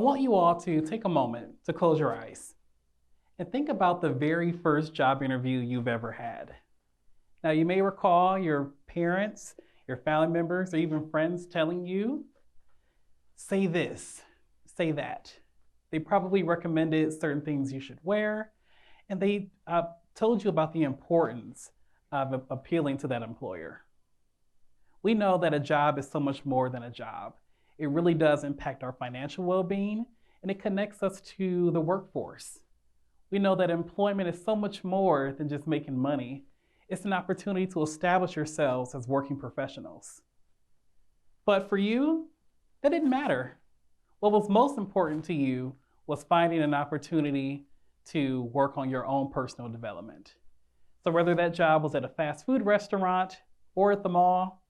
want you all to take a moment to close your eyes and think about the very first job interview you've ever had. Now, you may recall your parents, your family members, or even friends telling you, say this, say that. They probably recommended certain things you should wear, and they told you about the importance of appealing to that employer. We know that a job is so much more than a job. It really does impact our financial well-being, and it connects us to the workforce. We know that employment is so much more than just making money. It's an opportunity to establish yourselves as working professionals. But for you, that didn't matter. What was most important to you was finding an opportunity to work on your own personal development. So whether that job was at a fast food restaurant or at the mall,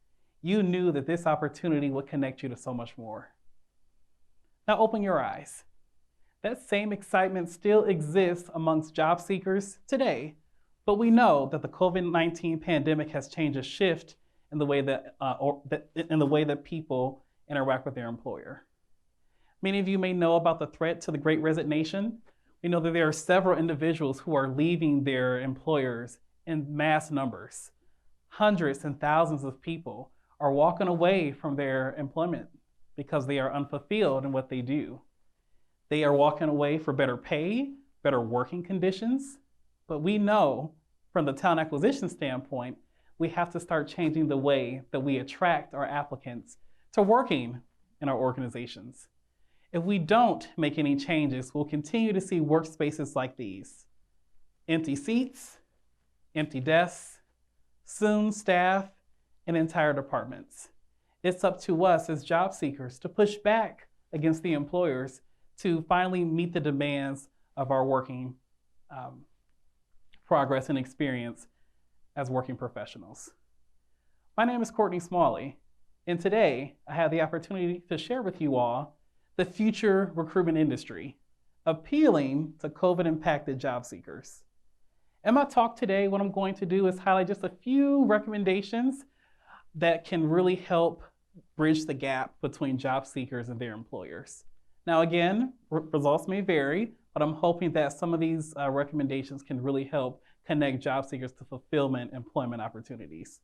you knew that this opportunity would connect you to so much more. Now open your eyes. That same excitement still exists amongst job seekers today, but we know that the COVID-19 pandemic has changed a shift in the way that people interact with their employer. Many of you may know about the threat to the Great Resignation. We know that there are several individuals who are leaving their employers in mass numbers. Hundreds and thousands of people are walking away from their employment because they are unfulfilled in what they do. They are walking away for better pay, better working conditions, but we know from the talent acquisition standpoint, we have to start changing the way that we attract our applicants to working in our organizations. If we don't make any changes, we'll continue to see workspaces like these. Empty seats, empty desks, soon staff, and entire departments. It's up to us as job seekers to push back against the employers to finally meet the demands of our working progress and experience as working professionals. My name is Cortney Smalley, and today I have the opportunity to share with you all the future recruitment industry, appealing to COVID-impacted job seekers. In my talk today, what I'm going to do is highlight just a few recommendations that can really help bridge the gap between job seekers and their employers. Now again, results may vary, but I'm hoping that some of these recommendations can really help connect job seekers to fulfillment employment opportunities.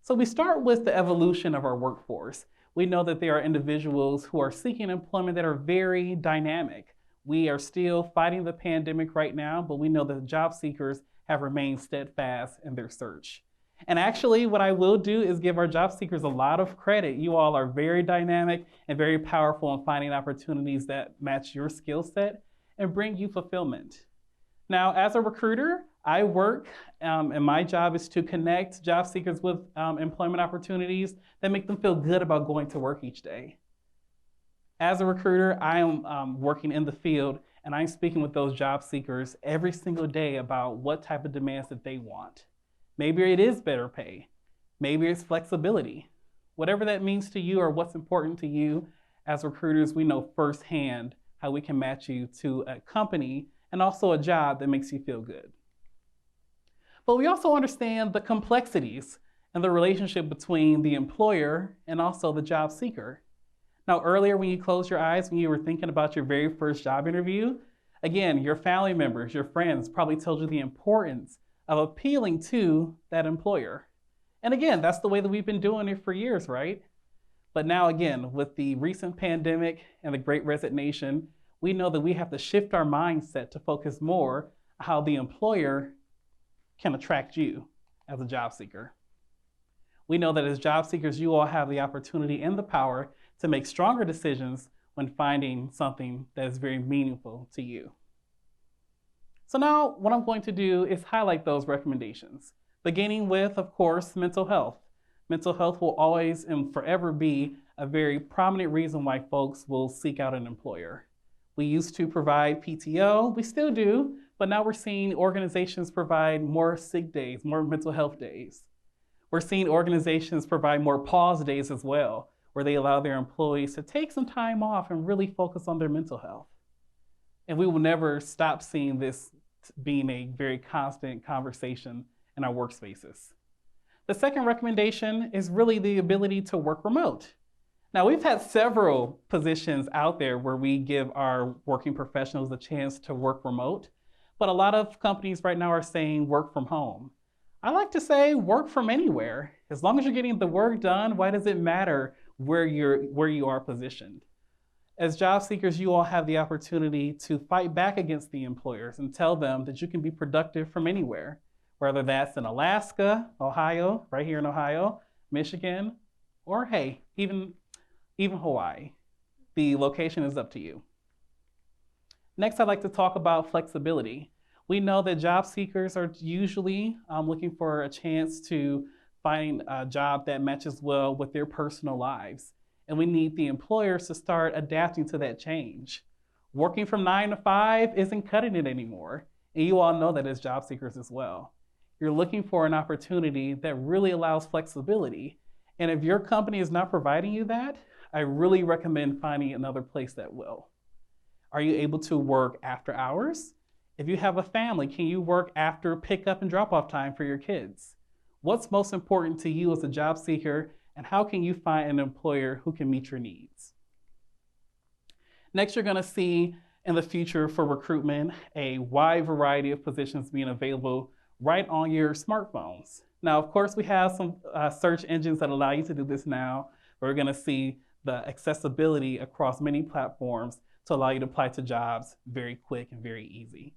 So we start with the evolution of our workforce. We know that there are individuals who are seeking employment that are very dynamic. We are still fighting the pandemic right now, but we know that job seekers have remained steadfast in their search. And actually, what I will do is give our job seekers a lot of credit. You all are very dynamic and very powerful in finding opportunities that match your skill set and bring you fulfillment. Now, as a recruiter, I work, and my job is to connect job seekers with employment opportunities that make them feel good about going to work each day. As a recruiter, I am working in the field, and I'm speaking with those job seekers every single day about what type of demands that they want. Maybe it is better pay. Maybe it's flexibility. Whatever that means to you or what's important to you, as recruiters, we know firsthand how we can match you to a company and also a job that makes you feel good. But we also understand the complexities and the relationship between the employer and also the job seeker. Now, earlier when you closed your eyes, when you were thinking about your very first job interview, again, your family members, your friends probably told you the importance of appealing to that employer. And again, that's the way that we've been doing it for years, right? But now again, with the recent pandemic and the Great Resignation, we know that we have to shift our mindset to focus more on how the employer can attract you as a job seeker. We know that as job seekers, you all have the opportunity and the power to make stronger decisions when finding something that is very meaningful to you. So now what I'm going to do is highlight those recommendations, beginning with, of course, mental health. Mental health will always and forever be a very prominent reason why folks will seek out an employer. We used to provide PTO, we still do, but now we're seeing organizations provide more sick days, more mental health days. We're seeing organizations provide more pause days as well, where they allow their employees to take some time off and really focus on their mental health. And we will never stop seeing this being a very constant conversation in our workspaces. The second recommendation is really the ability to work remote. Now, we've had several positions out there where we give our working professionals a chance to work remote, but a lot of companies right now are saying work from home. I like to say work from anywhere. As long as you're getting the work done, why does it matter where you are positioned? As job seekers, you all have the opportunity to fight back against the employers and tell them that you can be productive from anywhere, whether that's in Alaska, Ohio, right here in Ohio, Michigan, or hey, even Hawaii. The location is up to you. Next, I'd like to talk about flexibility. We know that job seekers are usually looking for a chance to find a job that matches well with their personal lives. And we need the employers to start adapting to that change. Working from 9 to 5 isn't cutting it anymore. And you all know that as job seekers as well. You're looking for an opportunity that really allows flexibility. And if your company is not providing you that, I really recommend finding another place that will. Are you able to work after hours? If you have a family, can you work after pickup and drop-off time for your kids? What's most important to you as a job seeker, and how can you find an employer who can meet your needs? Next, you're going to see in the future for recruitment a wide variety of positions being available right on your smartphones. Now, of course, we have some search engines that allow you to do this now. We're going to see the accessibility across many platforms to allow you to apply to jobs very quick and very easy.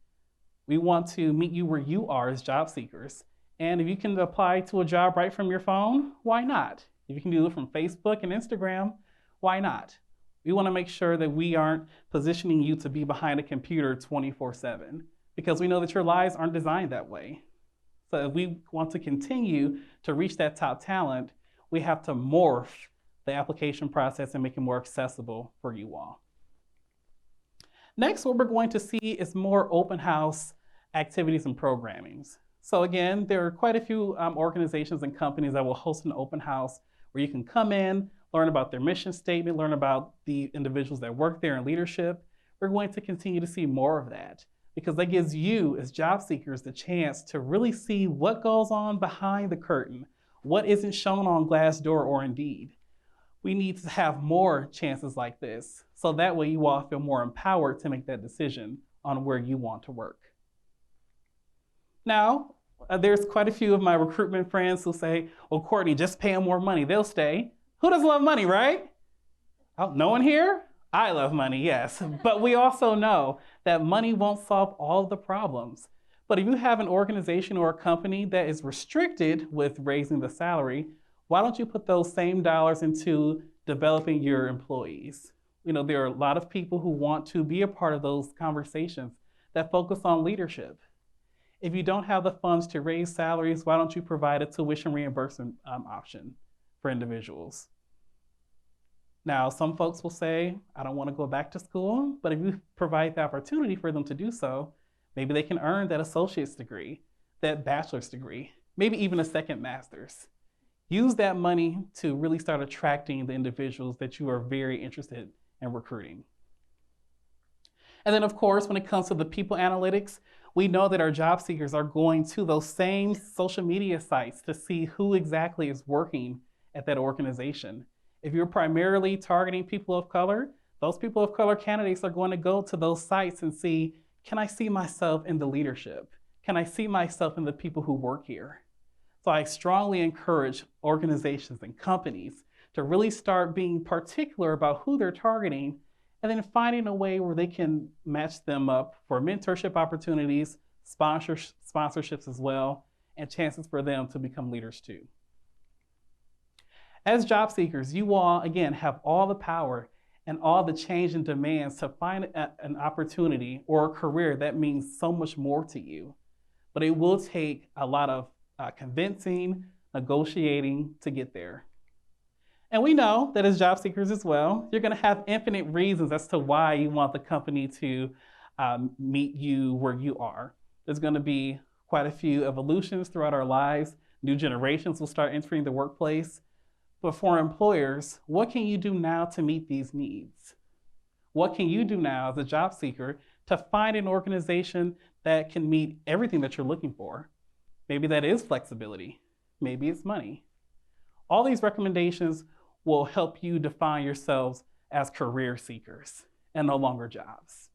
We want to meet you where you are as job seekers. And if you can apply to a job right from your phone, why not? If you can do it from Facebook and Instagram, why not? We want to make sure that we aren't positioning you to be behind a computer 24/7, because we know that your lives aren't designed that way. So if we want to continue to reach that top talent, we have to morph the application process and make it more accessible for you all. Next, what we're going to see is more open house activities and programmings. So again, there are quite a few organizations and companies that will host an open house where you can come in, learn about their mission statement, learn about the individuals that work there in leadership. We're going to continue to see more of that because that gives you as job seekers the chance to really see what goes on behind the curtain, what isn't shown on Glassdoor or Indeed. We need to have more chances like this so that way you all feel more empowered to make that decision on where you want to work. Now, there's quite a few of my recruitment friends who say, well, Cortney, just pay them more money, they'll stay. Who doesn't love money, right? Oh, no one here? I love money, yes. But we also know that money won't solve all of the problems. But if you have an organization or a company that is restricted with raising the salary, why don't you put those same dollars into developing your employees? You know, there are a lot of people who want to be a part of those conversations that focus on leadership. If you don't have the funds to raise salaries, why don't you provide a tuition reimbursement option for individuals? Now, some folks will say, I don't want to go back to school, but if you provide the opportunity for them to do so, maybe they can earn that associate's degree, that bachelor's degree, maybe even a second master's. Use that money to really start attracting the individuals that you are very interested in recruiting. And then, of course, when it comes to the people analytics, we know that our job seekers are going to those same social media sites to see who exactly is working at that organization. If you're primarily targeting people of color, those people of color candidates are going to go to those sites and see, can I see myself in the leadership? Can I see myself in the people who work here? So I strongly encourage organizations and companies to really start being particular about who they're targeting and then finding a way where they can match them up for mentorship opportunities, sponsorships as well, and chances for them to become leaders too. As job seekers, you all, again, have all the power and all the change in demands to find an opportunity or a career that means so much more to you. But it will take a lot of convincing, negotiating to get there. And we know that as job seekers as well, you're going to have infinite reasons as to why you want the company to meet you where you are. There's going to be quite a few evolutions throughout our lives. New generations will start entering the workplace. But for employers, what can you do now to meet these needs? What can you do now as a job seeker to find an organization that can meet everything that you're looking for? Maybe that is flexibility. Maybe it's money. All these recommendations will help you define yourselves as career seekers and no longer jobs.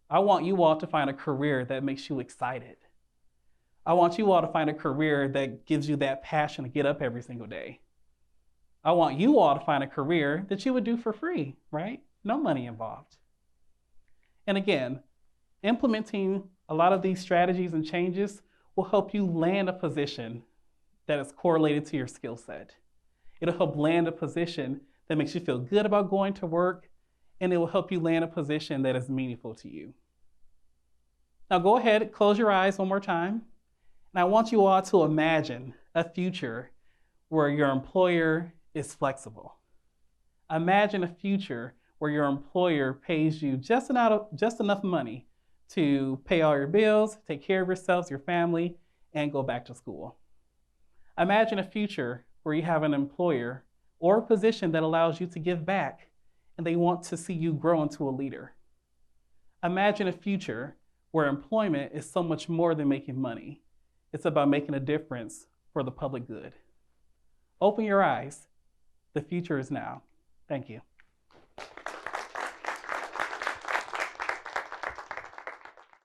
I want you all to find a career that makes you excited. I want you all to find a career that gives you that passion to get up every single day. I want you all to find a career that you would do for free, right? No money involved. And again, implementing a lot of these strategies and changes will help you land a position that is correlated to your skill set. It'll help land a position that makes you feel good about going to work, and it will help you land a position that is meaningful to you. Now go ahead, close your eyes one more time. And I want you all to imagine a future where your employer is flexible. Imagine a future where your employer pays you just enough money to pay all your bills, take care of yourselves, your family, and go back to school. Imagine a future where you have an employer or a position that allows you to give back and they want to see you grow into a leader. Imagine a future where employment is so much more than making money. It's about making a difference for the public good. Open your eyes. The future is now. Thank you.